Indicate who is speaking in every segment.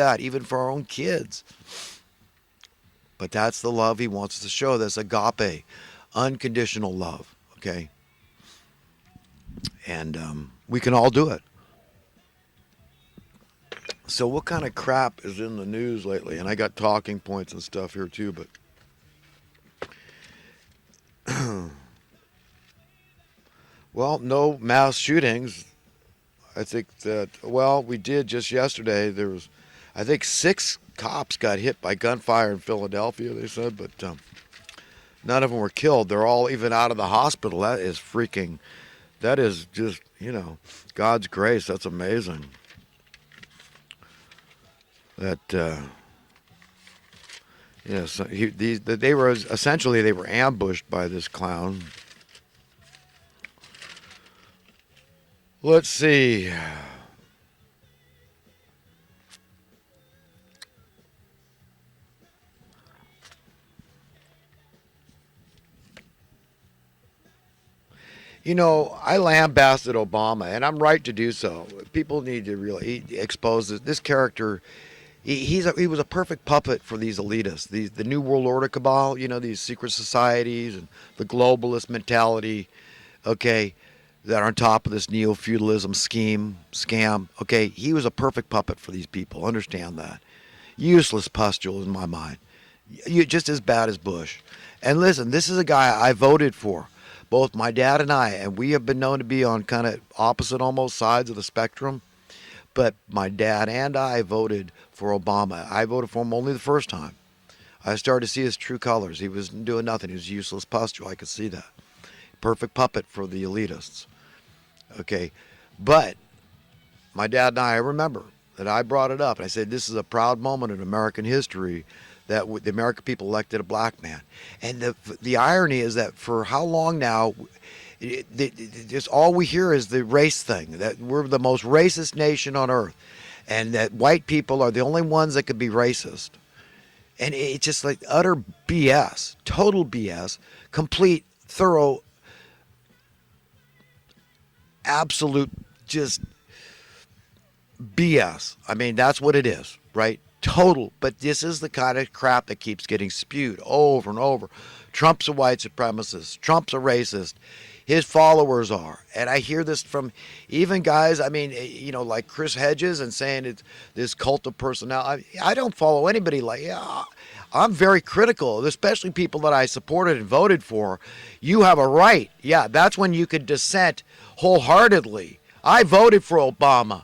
Speaker 1: that, even for our own kids. But that's the love he wants us to show. That's agape, unconditional love. Okay, and we can all do it. So, what kind of crap is in the news lately? And I got talking points and stuff here too. But well, no mass shootings. I think that, well, we did just yesterday. There was, I think, 6 cops got hit by gunfire in Philadelphia, they said, but none of them were killed. They're all even out of the hospital. That is freaking, that is just, God's grace. That's amazing. That, yes, they were, essentially, they were ambushed by this clown. Let's see. I lambasted Obama, and I'm right to do so. People need to really expose this character. He was a perfect puppet for these elitists, the New World Order cabal, these secret societies and the globalist mentality, okay, that are on top of this neo-feudalism scam. Okay, he was a perfect puppet for these people. Understand that. Useless pustule in my mind. Just as bad as Bush. And listen, this is a guy I voted for. Both my dad and I, and we have been known to be on kind of opposite almost sides of the spectrum. But my dad and I voted for Obama. I voted for him only the first time. I started to see his true colors. He was doing nothing. He was useless pustule. I could see that. Perfect puppet for the elitists. Okay. But my dad and I remember that I brought it up. And I said, this is a proud moment in American history that the American people elected a black man. And the irony is that for how long now, just all we hear is the race thing, that we're the most racist nation on earth, and that white people are the only ones that could be racist. And it's just like utter BS, total BS, complete, thorough, absolute just BS. I mean, that's what it is, right? Total. But this is the kind of crap that keeps getting spewed over and over. Trump's a white supremacist. Trump's a racist. His followers are. And I hear this from even guys, I mean, like Chris Hedges, and saying it's this cult of personality. I don't follow anybody like, I'm very critical, especially people that I supported and voted for. You have a right. Yeah, that's when you could dissent wholeheartedly. I voted for Obama.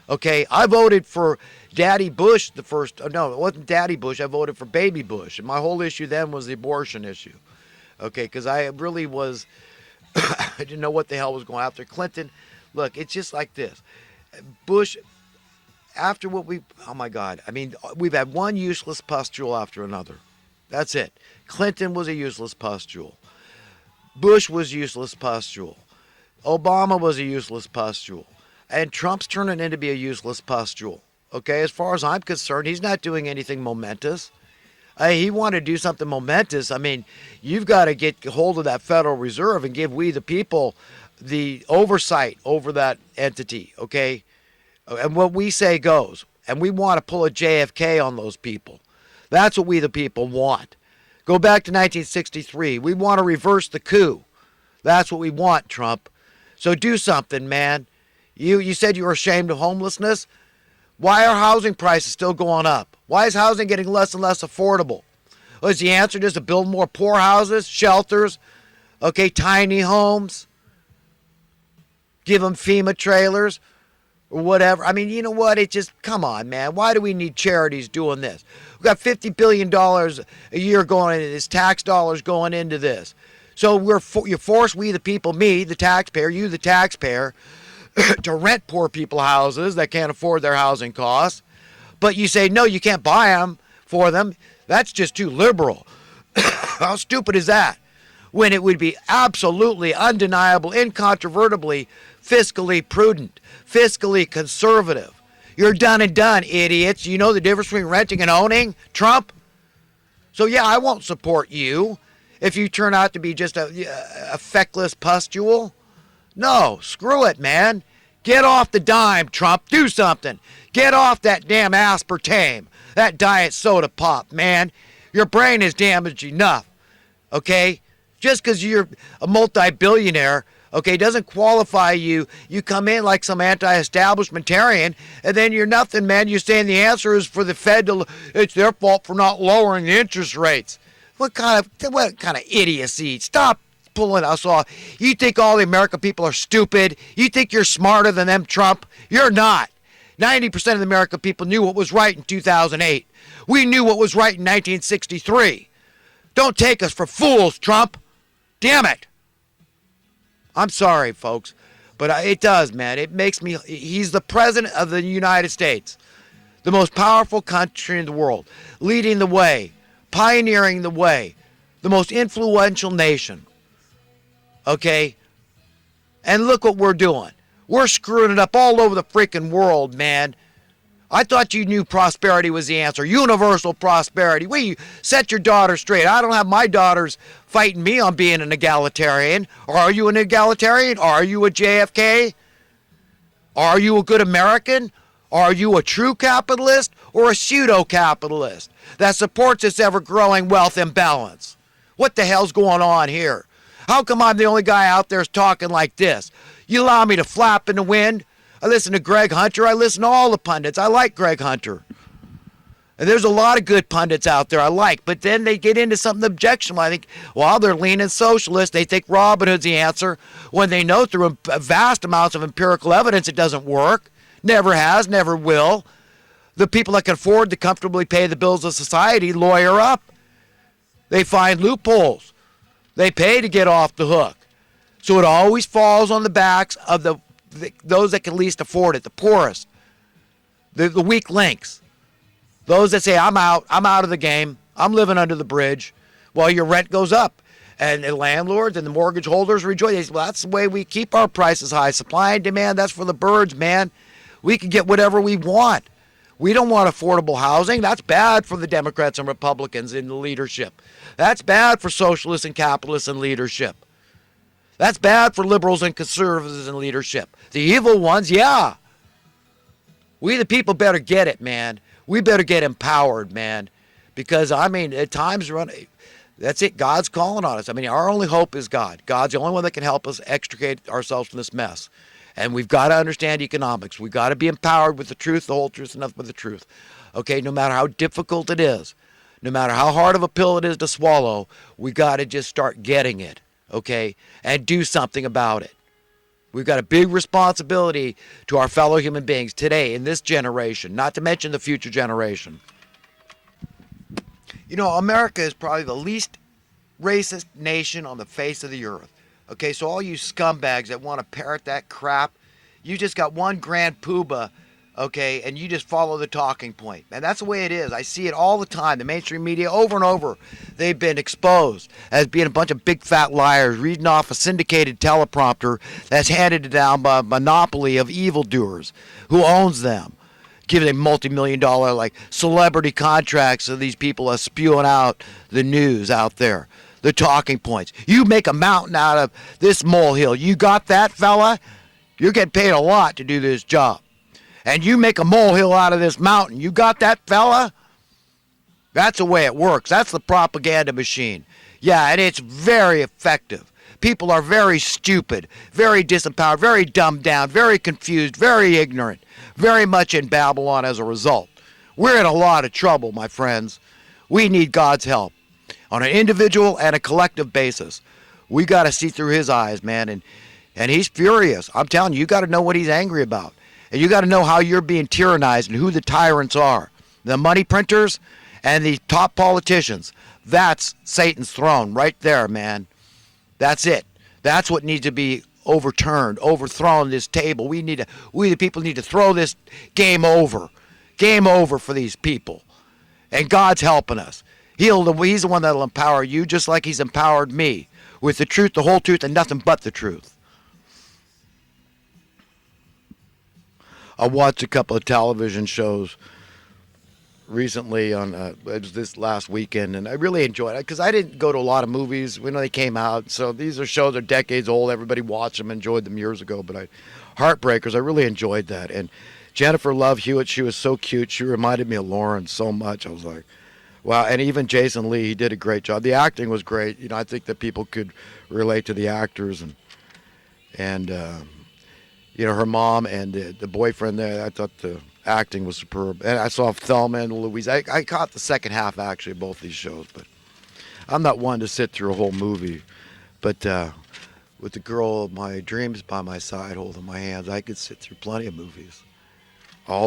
Speaker 1: Okay, I voted for Daddy Bush the first. No, it wasn't Daddy Bush. I voted for Baby Bush. And my whole issue then was the abortion issue. Okay, because I really was, I didn't know what the hell was going after Clinton. Look, it's just like this. Bush, after what oh my God. I mean, we've had one useless pustule after another. That's it. Clinton was a useless pustule. Bush was useless pustule. Obama was a useless pustule. And Trump's turning into be a useless pustule. Okay, as far as I'm concerned, he's not doing anything momentous. He wanted to do something momentous. I mean, you've got to get hold of that Federal Reserve and give we the people the oversight over that entity, okay? And what we say goes. And we want to pull a JFK on those people. That's what we the people want. Go back to 1963. We want to reverse the coup. That's what we want, Trump. So do something, man. You said you were ashamed of homelessness. Why are housing prices still going up? Why is housing getting less and less affordable? Is the answer just to build more poor houses, shelters, okay, tiny homes? Give them FEMA trailers or whatever. I mean, you know what? It just, come on, man. Why do we need charities doing this? We've got $50 billion a year going into this, tax dollars going into this. So you force we the people, me, the taxpayer, you, the taxpayer, to rent poor people houses that can't afford their housing costs. But you say, no, you can't buy them for them. That's just too liberal. How stupid is that? When it would be absolutely undeniable, incontrovertibly fiscally prudent, fiscally conservative. You're done and done, idiots. You know the difference between renting and owning, Trump? So yeah, I won't support you if you turn out to be just a feckless pustule. No, screw it, man. Get off the dime, Trump. Do something. Get off that damn aspartame, that diet soda pop, man. Your brain is damaged enough, okay? Just because you're a multi-billionaire, okay, doesn't qualify you. You come in like some anti-establishmentarian, and then you're nothing, man. You're saying the answer is for the Fed to, it's their fault for not lowering the interest rates. What kind of idiocy? Stop pulling us off. You think all the American people are stupid? You think you're smarter than them, Trump? You're not. 90% of the American people knew what was right in 2008. We knew what was right in 1963. Don't take us for fools, Trump. Damn it. I'm sorry, folks, but it does, man. It makes me, he's the president of the United States, the most powerful country in the world, leading the way, pioneering the way, the most influential nation. Okay? And look what we're doing. We're screwing it up all over the freaking world, man. I thought you knew prosperity was the answer. Universal prosperity. Will you set your daughter straight? I don't have my daughters fighting me on being an egalitarian. Are you an egalitarian? Are you a JFK? Are you a good American? Are you a true capitalist or a pseudo-capitalist that supports this ever-growing wealth imbalance? What the hell's going on here? How come I'm the only guy out there talking like this? You allow me to flap in the wind? I listen to Greg Hunter. I listen to all the pundits. I like Greg Hunter. And there's a lot of good pundits out there I like. But then they get into something objectionable. I think, well, they're leaning socialist. They think Robin Hood's the answer when they know through vast amounts of empirical evidence it doesn't work. Never has, never will. The people that can afford to comfortably pay the bills of society lawyer up. They find loopholes. They pay to get off the hook. So it always falls on the backs of those that can least afford it, the poorest, the weak links, those that say, I'm out of the game, I'm living under the bridge. Well, your rent goes up, and the landlords and the mortgage holders rejoice. They say, well, that's the way we keep our prices high. Supply and demand, that's for the birds, man. We can get whatever we want. We don't want affordable housing. That's bad for the Democrats and Republicans in the leadership. That's bad for socialists and capitalists in leadership. That's bad for liberals and conservatives in leadership. The evil ones, yeah. We the people better get it, man. We better get empowered, man. Because, I mean, at times, that's it. God's calling on us. I mean, our only hope is God. God's the only one that can help us extricate ourselves from this mess. And we've got to understand economics. We've got to be empowered with the truth, the whole truth, and nothing but the truth. Okay, no matter how difficult it is, no matter how hard of a pill it is to swallow, we got to just start getting it, okay, and do something about it. We've got a big responsibility to our fellow human beings today in this generation, not to mention the future generation. You know, America is probably the least racist nation on the face of the earth. Okay, so all you scumbags that want to parrot that crap, you just got one grand poobah, okay, and you just follow the talking point. And that's the way it is. I see it all the time. The mainstream media, over and over, they've been exposed as being a bunch of big fat liars reading off a syndicated teleprompter that's handed down by a monopoly of evildoers. Who owns them? Giving them multi-million-dollar, like, celebrity contracts so these people are spewing out the news out there. The talking points. You make a mountain out of this molehill. You got that, fella? You're getting paid a lot to do this job. And you make a molehill out of this mountain. You got that, fella? That's the way it works. That's the propaganda machine. Yeah, and it's very effective. People are very stupid, very disempowered, very dumbed down, very confused, very ignorant, very much in Babylon as a result. We're in a lot of trouble, my friends. We need God's help. On an individual and a collective basis. We got to see through his eyes, man, and he's furious. I'm telling you, you got to know what he's angry about. And you got to know how you're being tyrannized and who the tyrants are. The money printers and the top politicians. That's Satan's throne right there, man. That's it. That's what needs to be overturned, overthrown this table. We the people need to throw this game over. Game over for these people. And God's helping us. He's the one that'll empower you just like he's empowered me with the truth, the whole truth, and nothing but the truth. I watched a couple of television shows recently on it was this last weekend, and I really enjoyed it because I didn't go to a lot of movies when they came out. So these are shows that are decades old. Everybody watched them, enjoyed them years ago. But Heartbreakers, I really enjoyed that. And Jennifer Love Hewitt, she was so cute. She reminded me of Lauren so much. I was like, wow. And even Jason Lee, he did a great job. The acting was great. I think that people could relate to the actors and her mom and the boyfriend there. I thought the acting was superb. And I saw Thelma and Louise. I caught the second half actually of both these shows, but I'm not one to sit through a whole movie. But with the girl of my dreams by my side, holding my hands, I could sit through plenty of movies. All